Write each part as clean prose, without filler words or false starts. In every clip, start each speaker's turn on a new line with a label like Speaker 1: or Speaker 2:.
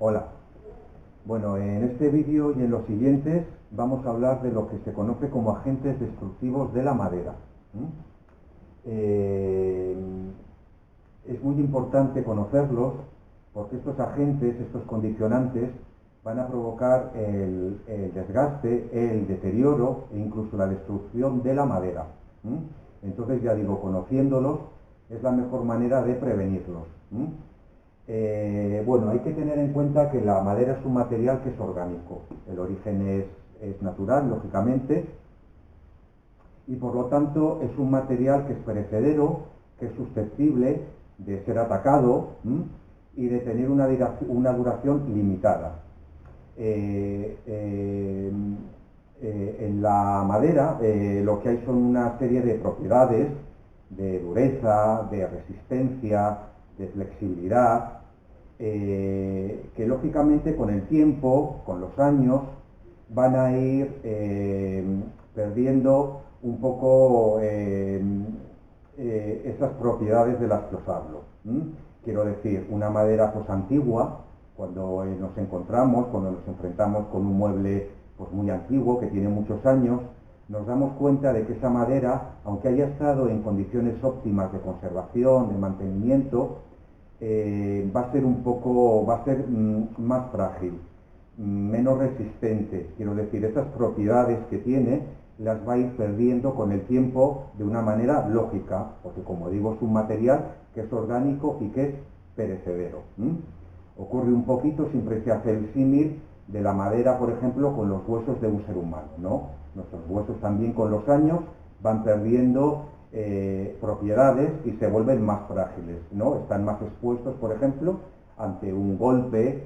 Speaker 1: Hola. Bueno, en este vídeo y en los siguientes vamos a hablar de lo que se conoce como agentes destructivos de la madera. Eh, es muy importante conocerlos porque estos agentes, estos condicionantes, van a provocar el desgaste, el deterioro e incluso la destrucción de la madera. Entonces, ya digo, conociéndolos es la mejor manera de prevenirlos. Bueno, hay que tener en cuenta que la madera es un material que es orgánico. El origen es natural, lógicamente, y por lo tanto es un material que es perecedero, que es susceptible de ser atacado y de tener una duración limitada. En la madera lo que hay son una serie de propiedades de dureza, de resistencia, de flexibilidad, que lógicamente con el tiempo, con los años, van a ir perdiendo un poco esas propiedades de las que os hablo. Quiero decir, una madera pues antigua, cuando nos enfrentamos con un mueble pues muy antiguo, que tiene muchos años, nos damos cuenta de que esa madera, aunque haya estado en condiciones óptimas de conservación, de mantenimiento, va a ser más frágil, menos resistente. Quiero decir, esas propiedades que tiene las va a ir perdiendo con el tiempo de una manera lógica, porque como digo, es un material que es orgánico y que es perecedero. Ocurre un poquito, siempre se hace el símil de la madera, por ejemplo, con los huesos de un ser humano, ¿no? Nuestros huesos también con los años van perdiendo propiedades y se vuelven más frágiles, ¿no? Están más expuestos, por ejemplo, ante un golpe,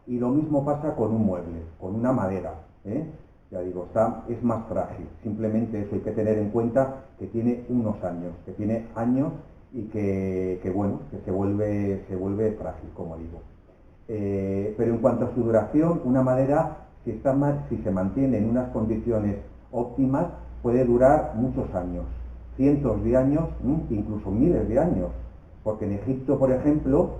Speaker 1: y lo mismo pasa con un mueble, con una madera, ya digo, es más frágil. Simplemente eso hay que tener en cuenta, que tiene unos años, y que bueno, que se vuelve frágil, como digo. Pero en cuanto a su duración, una madera, si se mantiene en unas condiciones óptimas, puede durar muchos años, cientos de años, incluso miles de años, porque en Egipto, por ejemplo,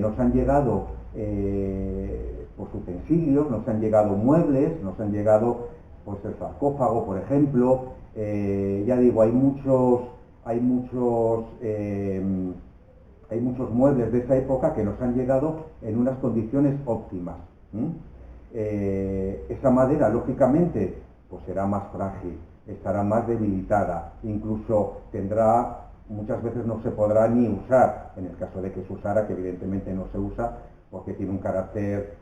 Speaker 1: nos han llegado pues utensilios, nos han llegado muebles, nos han llegado pues el sarcófago, por ejemplo. Ya digo, hay muchos muebles de esa época que nos han llegado en unas condiciones óptimas. Esa madera, lógicamente, pues será más frágil, estará más debilitada, incluso muchas veces no se podrá ni usar, en el caso de que se usara, que evidentemente no se usa porque tiene un carácter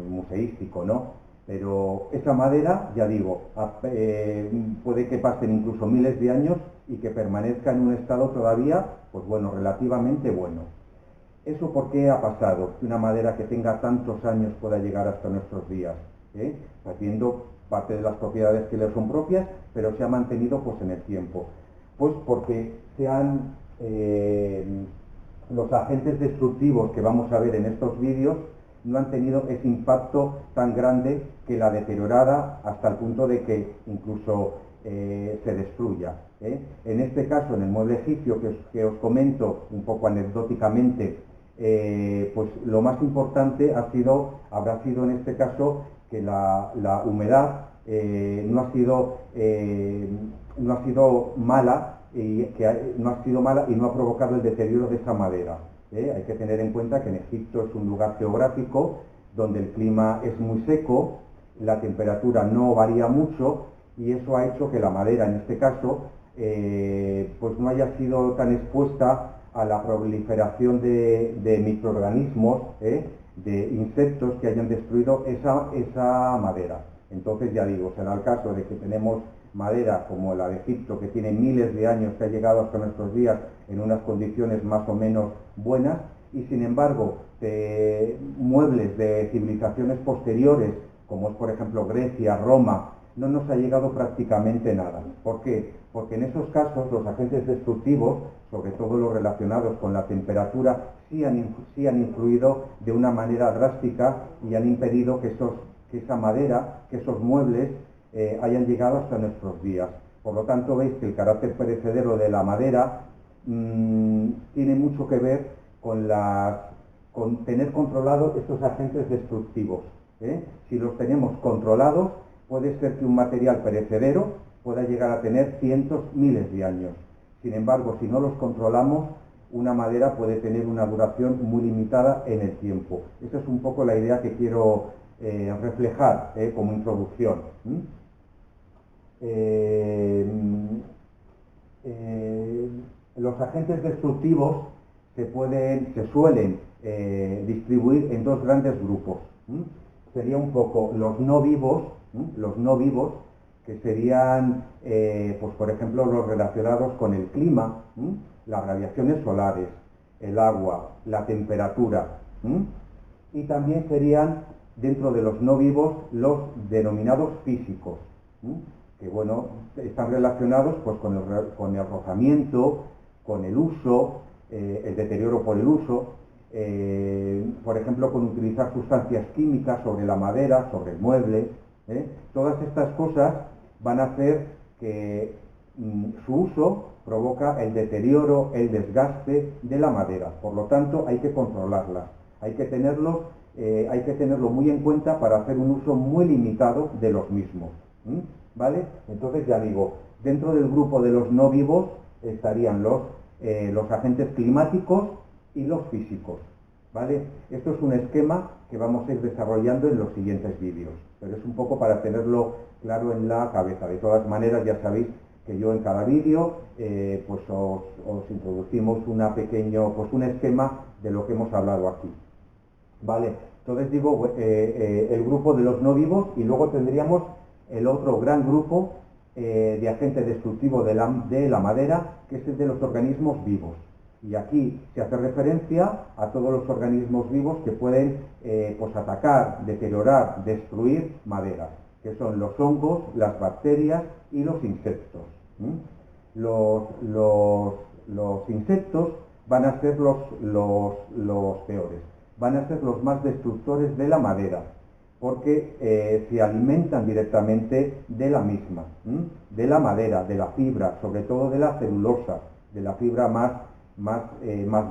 Speaker 1: museístico, ¿no? Pero esa madera, ya digo, puede que pasen incluso miles de años y que permanezca en un estado todavía, pues bueno, relativamente bueno. ¿Eso por qué ha pasado? Que una madera que tenga tantos años pueda llegar hasta nuestros días, perdiendo parte de las propiedades que le son propias, pero se ha mantenido pues en el tiempo. Pues porque los agentes destructivos que vamos a ver en estos vídeos no han tenido ese impacto tan grande que la deteriorada, hasta el punto de que incluso se destruya. En este caso, en el mueble egipcio que os comento un poco anecdóticamente, pues lo más importante habrá sido en este caso que la humedad no ha sido mala y no ha provocado el deterioro de esa madera. Hay que tener en cuenta que en Egipto es un lugar geográfico donde el clima es muy seco, la temperatura no varía mucho, y eso ha hecho que la madera, en este caso, pues no haya sido tan expuesta a la proliferación de microorganismos, de insectos que hayan destruido esa madera. Entonces, ya digo, será el caso de que tenemos madera como la de Egipto, que tiene miles de años, que ha llegado hasta nuestros días en unas condiciones más o menos buenas, y sin embargo muebles de civilizaciones posteriores, como es por ejemplo Grecia, Roma, no nos ha llegado prácticamente nada. ¿Por qué? Porque en esos casos los agentes destructivos, sobre todo los relacionados con la temperatura, sí han influido de una manera drástica y han impedido que esa madera, que esos muebles hayan llegado hasta nuestros días. Por lo tanto, veis que el carácter perecedero de la madera tiene mucho que ver con las tener controlados estos agentes destructivos. Si los tenemos controlados, puede ser que un material perecedero pueda llegar a tener cientos, miles de años. Sin embargo, si no los controlamos, una madera puede tener una duración muy limitada en el tiempo. Esa es un poco la idea que quiero reflejar como introducción. Los agentes destructivos se suelen distribuir en dos grandes grupos. Sería un poco los no vivos, que serían, pues por ejemplo, los relacionados con el clima, las radiaciones solares, el agua, la temperatura, y también serían, dentro de los no vivos, los denominados físicos, que bueno, están relacionados pues con el rozamiento, con el uso, el deterioro por el uso, por ejemplo, con utilizar sustancias químicas sobre la madera, sobre el mueble. Todas estas cosas van a hacer que su uso provoca el deterioro, el desgaste de la madera. Por lo tanto, hay que controlarlas, hay que tenerlo muy en cuenta para hacer un uso muy limitado de los mismos. ¿Vale? Entonces, ya digo, dentro del grupo de los no vivos estarían los agentes climáticos y los físicos. ¿Vale? Esto es un esquema que vamos a ir desarrollando en los siguientes vídeos, pero es un poco para tenerlo claro en la cabeza. De todas maneras, ya sabéis que yo en cada vídeo pues os introducimos un esquema de lo que hemos hablado aquí. ¿Vale? Entonces digo, el grupo de los no vivos, y luego tendríamos el otro gran grupo de agentes destructivos de la madera, que es el de los organismos vivos. Y aquí se hace referencia a todos los organismos vivos que pueden pues atacar, deteriorar, destruir madera, que son los hongos, las bacterias y los insectos. Los insectos van a ser los peores, van a ser los más destructores de la madera, porque se alimentan directamente de la misma, de la madera, de la fibra, sobre todo de la celulosa, de la fibra más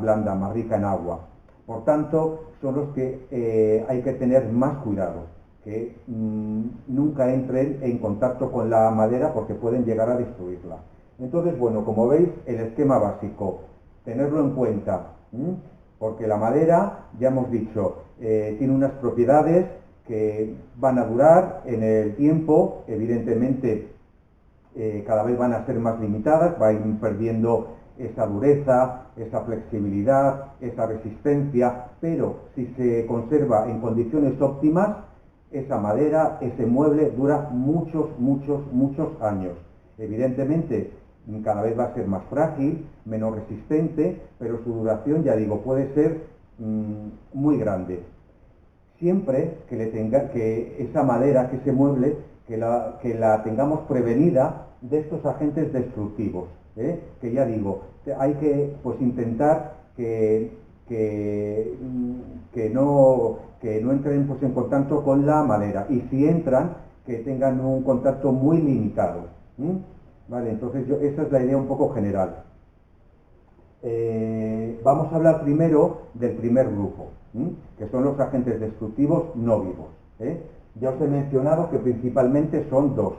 Speaker 1: blanda, más rica en agua. Por tanto, son los que hay que tener más cuidado, que nunca entren en contacto con la madera porque pueden llegar a destruirla. Entonces, bueno, como veis, el esquema básico, tenerlo en cuenta, porque la madera, ya hemos dicho, tiene unas propiedades que van a durar en el tiempo. Evidentemente, cada vez van a ser más limitadas, va a ir perdiendo esa dureza, esa flexibilidad, esa resistencia, pero si se conserva en condiciones óptimas, esa madera, ese mueble dura muchos años. Evidentemente, cada vez va a ser más frágil, menos resistente, pero su duración, ya digo, puede ser muy grande. Siempre que esa madera, que ese mueble, que la tengamos prevenida de estos agentes destructivos. Que ya digo, hay que pues intentar que no entren pues en contacto con la madera, y si entran, que tengan un contacto muy limitado. Vale, entonces esa es la idea un poco general. Vamos a hablar primero del primer grupo, que son los agentes destructivos no vivos. Ya os he mencionado que principalmente son dos: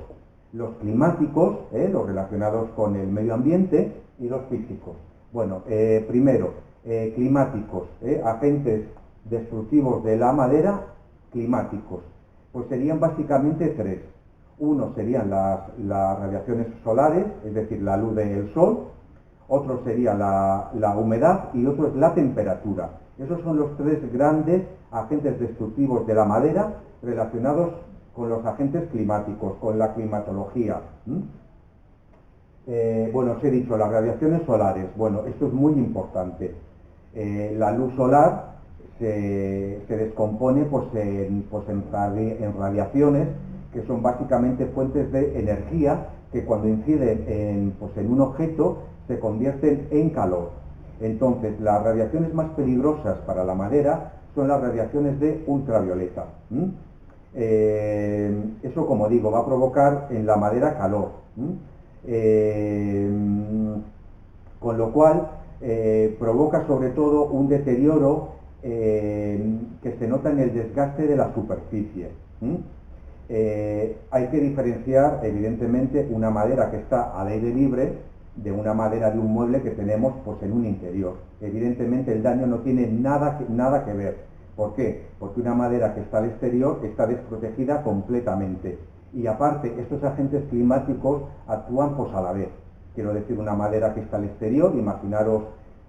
Speaker 1: los climáticos, los relacionados con el medio ambiente, y los físicos. Bueno, primero, climáticos, agentes destructivos de la madera, climáticos. Pues serían básicamente tres. Uno serían las radiaciones solares, es decir, la luz del sol. Otro sería la humedad, y otro es la temperatura. Esos son los tres grandes agentes destructivos de la madera relacionados con los agentes climáticos, con la climatología. Bueno, os he dicho, las radiaciones solares. Bueno, esto es muy importante. La luz solar se descompone pues en radiaciones, que son básicamente fuentes de energía que cuando inciden en un objeto se convierten en calor. Entonces, las radiaciones más peligrosas para la madera son las radiaciones de ultravioleta. Eso, como digo, va a provocar en la madera calor, con lo cual provoca sobre todo un deterioro que se nota en el desgaste de la superficie. Hay que diferenciar, evidentemente, una madera que está al aire libre de una madera de un mueble que tenemos pues, en un interior. Evidentemente el daño no tiene nada que ver. ¿Por qué? Porque una madera que está al exterior está desprotegida completamente. Y aparte, estos agentes climáticos actúan pues, a la vez. Quiero decir, una madera que está al exterior, imaginaros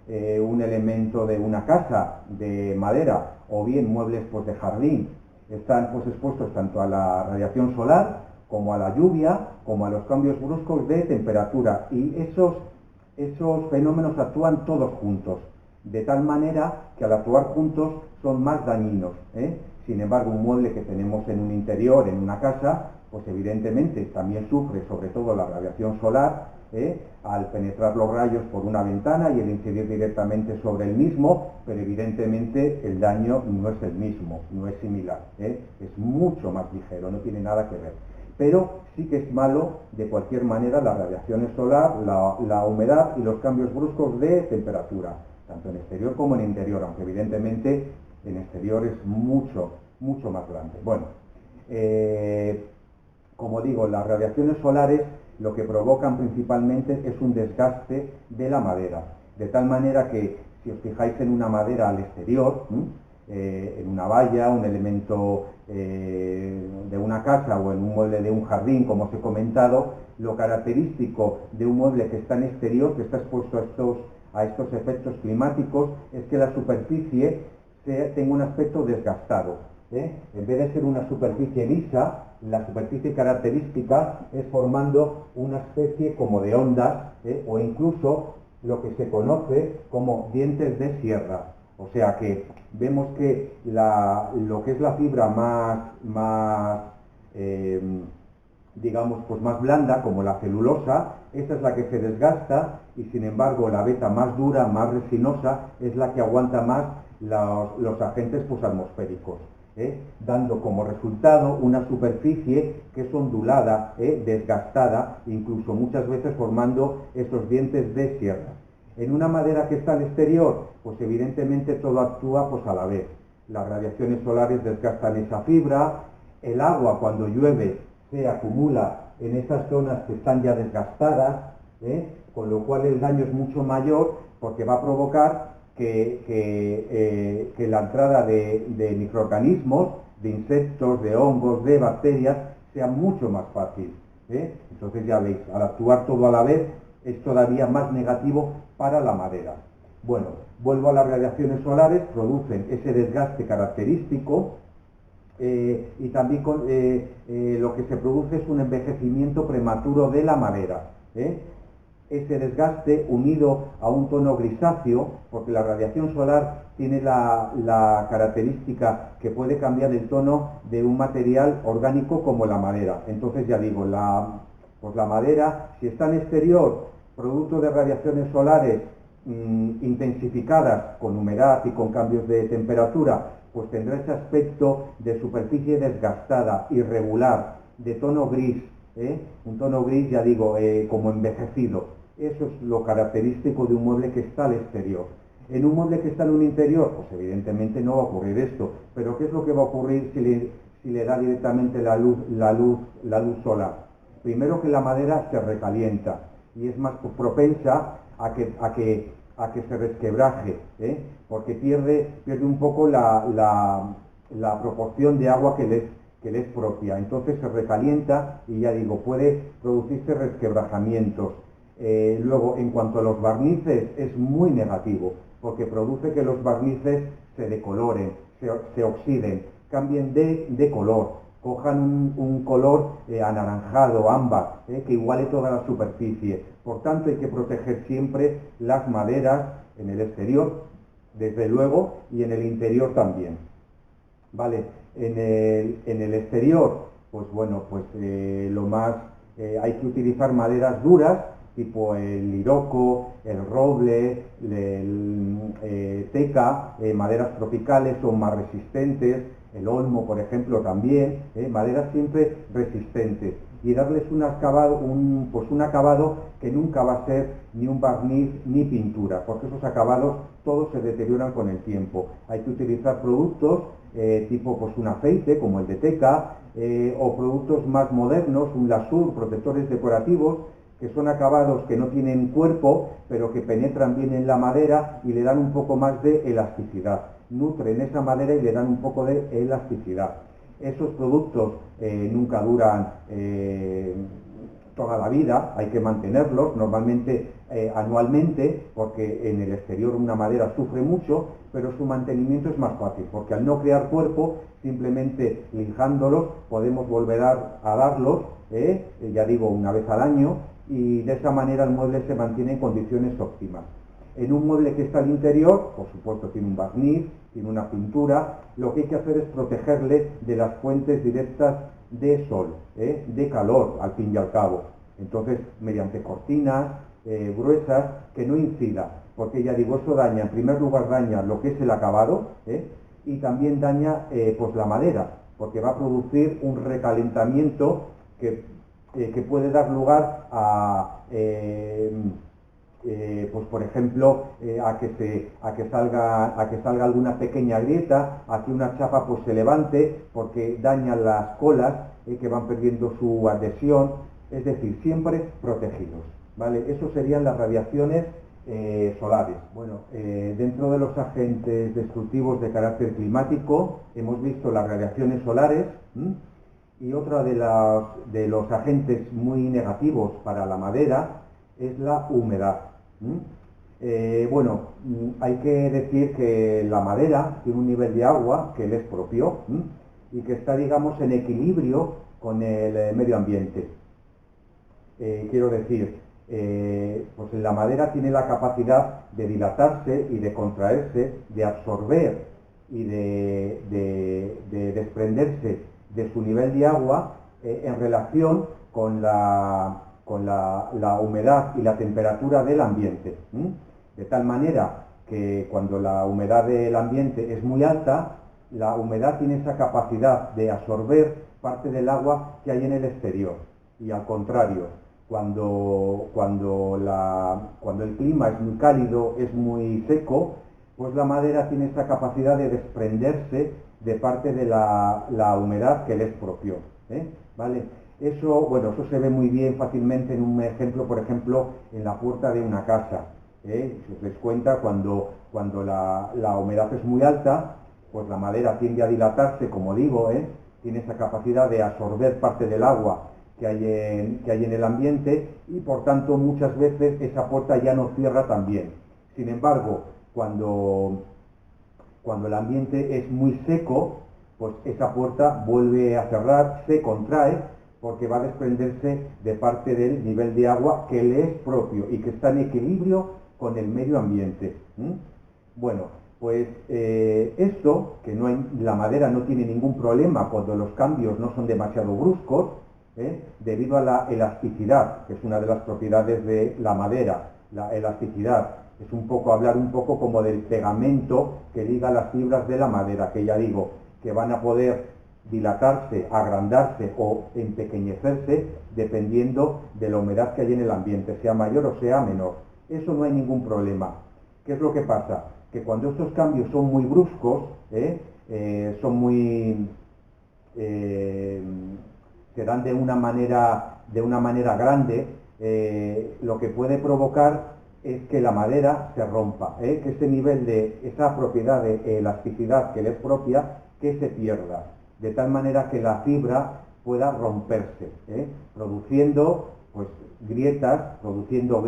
Speaker 1: un elemento de una casa de madera o bien muebles pues, de jardín, están pues, expuestos tanto a la radiación solar como a la lluvia, como a los cambios bruscos de temperatura, y esos fenómenos actúan todos juntos, de tal manera que al actuar juntos son más dañinos. Sin embargo, un mueble que tenemos en un interior, en una casa, pues evidentemente también sufre sobre todo la radiación solar, al penetrar los rayos por una ventana y el incidir directamente sobre el mismo, pero evidentemente el daño no es el mismo, no es similar, es mucho más ligero, no tiene nada que ver. Pero sí que es malo, de cualquier manera, las radiaciones solar, la humedad y los cambios bruscos de temperatura, tanto en exterior como en interior, aunque evidentemente en exterior es mucho más grande. Bueno, como digo, las radiaciones solares lo que provocan principalmente es un desgaste de la madera, de tal manera que si os fijáis en una madera al exterior, en una valla, un elemento de una casa o en un mueble de un jardín, como os he comentado, lo característico de un mueble que está en exterior, que está expuesto a estos efectos climáticos, es que la superficie tenga un aspecto desgastado. En vez de ser una superficie lisa, la superficie característica es formando una especie como de ondas, o incluso lo que se conoce como dientes de sierra. O sea que vemos que lo que es la fibra digamos, pues más blanda, como la celulosa, esa es la que se desgasta, y sin embargo la veta más dura, más resinosa, es la que aguanta más los agentes pues, atmosféricos. Dando como resultado una superficie que es ondulada, desgastada, incluso muchas veces formando esos dientes de sierra. En una madera que está al exterior, pues evidentemente todo actúa pues, a la vez. Las radiaciones solares desgastan esa fibra, el agua cuando llueve se acumula en esas zonas que están ya desgastadas, con lo cual el daño es mucho mayor porque va a provocar que la entrada de microorganismos, de insectos, de hongos, de bacterias, sea mucho más fácil. Entonces ya veis, al actuar todo a la vez es todavía más negativo para la madera. Bueno, vuelvo a las radiaciones solares, producen ese desgaste característico y también lo que se produce es un envejecimiento prematuro de la madera. Ese desgaste unido a un tono grisáceo, porque la radiación solar tiene la característica que puede cambiar el tono de un material orgánico como la madera. Entonces ya digo, pues la madera, si está en exterior, producto de radiaciones solares intensificadas con humedad y con cambios de temperatura, pues tendrá ese aspecto de superficie desgastada, irregular, de tono gris, un tono gris, ya digo, como envejecido. Eso es lo característico de un mueble que está al exterior. En un mueble que está en un interior, pues evidentemente no va a ocurrir esto. Pero ¿qué es lo que va a ocurrir si le da directamente la luz solar? Primero, que la madera se recalienta y es más propensa a que se resquebraje, porque pierde un poco la proporción de agua que le es propia. Entonces se recalienta y ya digo, puede producirse resquebrajamientos. Luego, en cuanto a los barnices, es muy negativo, porque produce que los barnices se decoloren, se oxiden, cambien de color, cojan un color anaranjado, ámbar, que iguale toda la superficie. Por tanto, hay que proteger siempre las maderas en el exterior, desde luego, y en el interior también. Vale, en el exterior, pues bueno, pues hay que utilizar maderas duras, tipo el liroco, el roble, el teca, maderas tropicales son más resistentes, el olmo, por ejemplo, también, maderas siempre resistentes. y darles un acabado que nunca va a ser ni un barniz ni pintura, porque esos acabados todos se deterioran con el tiempo. Hay que utilizar productos tipo pues un aceite como el de Teca, o productos más modernos, un Lasur, protectores decorativos, que son acabados que no tienen cuerpo, pero que penetran bien en la madera y le dan un poco más de elasticidad. Nutren esa madera y le dan un poco de elasticidad. Esos productos nunca duran toda la vida, hay que mantenerlos, normalmente anualmente, porque en el exterior una madera sufre mucho, pero su mantenimiento es más fácil, porque al no crear cuerpo, simplemente lijándolos podemos volver a darlos, ya digo, una vez al año, y de esa manera el mueble se mantiene en condiciones óptimas. En un mueble que está al interior, por supuesto tiene un barniz, tiene una pintura, lo que hay que hacer es protegerle de las fuentes directas de sol, de calor, al fin y al cabo. Entonces, mediante cortinas gruesas que no incida, porque ya digo, eso daña, en primer lugar daña lo que es el acabado, y también daña pues la madera, porque va a producir un recalentamiento que puede dar lugar a pues por ejemplo a que salga alguna pequeña grieta, a que una chapa pues se levante porque daña las colas que van perdiendo su adhesión, es decir, siempre protegidos, ¿vale? Eso serían las radiaciones solares. Bueno, dentro de los agentes destructivos de carácter climático hemos visto las radiaciones solares. Y otro de los agentes muy negativos para la madera es la humedad. Bueno, hay que decir que la madera tiene un nivel de agua que le es propio y que está, digamos, en equilibrio con el medio ambiente. Quiero decir, pues la madera tiene la capacidad de dilatarse y de contraerse, de absorber y de desprenderse de su nivel de agua en relación con la humedad y la temperatura del ambiente. De tal manera que cuando la humedad del ambiente es muy alta, la humedad tiene esa capacidad de absorber parte del agua que hay en el exterior. Y al contrario, cuando el clima es muy cálido, es muy seco, pues la madera tiene esa capacidad de desprenderse de parte de la humedad que le es propio, ¿vale? Eso se ve muy bien fácilmente en un ejemplo, por ejemplo, en la puerta de una casa, Si os dais cuenta, cuando la humedad es muy alta, pues la madera tiende a dilatarse, como digo, tiene esa capacidad de absorber parte del agua que hay en el ambiente y, por tanto, muchas veces esa puerta ya no cierra tan bien. Sin embargo, cuando el ambiente es muy seco, pues esa puerta vuelve a cerrar, se contrae, porque va a desprenderse de parte del nivel de agua que le es propio y que está en equilibrio con el medio ambiente. Bueno, pues esto, que la madera no tiene ningún problema cuando los cambios no son demasiado bruscos, debido a la elasticidad, que es una de las propiedades de la madera, la elasticidad. Es hablar un poco como del pegamento que liga las fibras de la madera, que ya digo, que van a poder dilatarse, agrandarse o empequeñecerse dependiendo de la humedad que hay en el ambiente, sea mayor o sea menor. Eso no hay ningún problema. ¿Qué es lo que pasa? Que cuando estos cambios son muy bruscos, se dan de una manera grande, lo que puede provocar es que la madera se rompa, que ese nivel esa propiedad de elasticidad que le es propia, que se pierda, de tal manera que la fibra pueda romperse, produciendo pues grietas, produciendo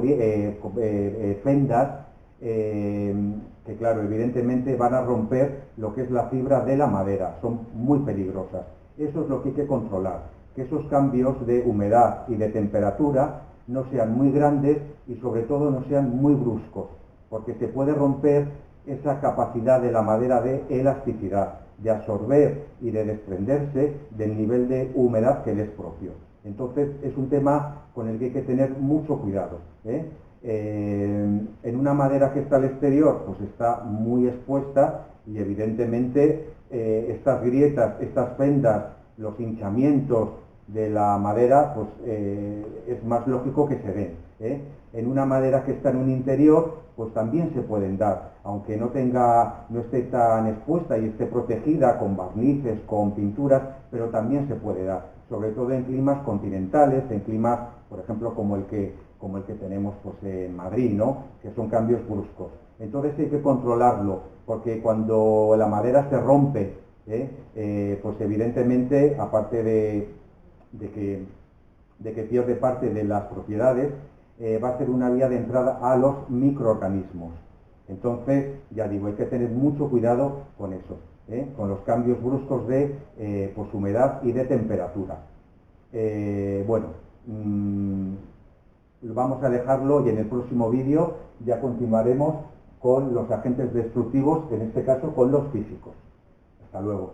Speaker 1: fendas, que claro, evidentemente van a romper lo que es la fibra de la madera, son muy peligrosas. Eso es lo que hay que controlar, que esos cambios de humedad y de temperatura no sean muy grandes y sobre todo no sean muy bruscos, porque se puede romper esa capacidad de la madera de elasticidad, de absorber y de desprenderse del nivel de humedad que le es propio. Entonces es un tema con el que hay que tener mucho cuidado. En una madera que está al exterior, pues está muy expuesta y evidentemente estas grietas, estas fendas, los hinchamientos de la madera, pues es más lógico que se den. En una madera que está en un interior, pues también se pueden dar, aunque no esté tan expuesta y esté protegida con barnices, con pinturas, pero también se puede dar, sobre todo en climas continentales, en climas, por ejemplo, como el que tenemos pues, en Madrid, ¿no? Que son cambios bruscos. Entonces hay que controlarlo, porque cuando la madera se rompe, pues evidentemente, aparte de que pierde parte de las propiedades, va a ser una vía de entrada a los microorganismos. Entonces, ya digo, hay que tener mucho cuidado con eso, con los cambios bruscos de pues, humedad y de temperatura. Bueno, vamos a dejarlo y en el próximo vídeo ya continuaremos con los agentes destructivos, en este caso con los físicos. Hasta luego.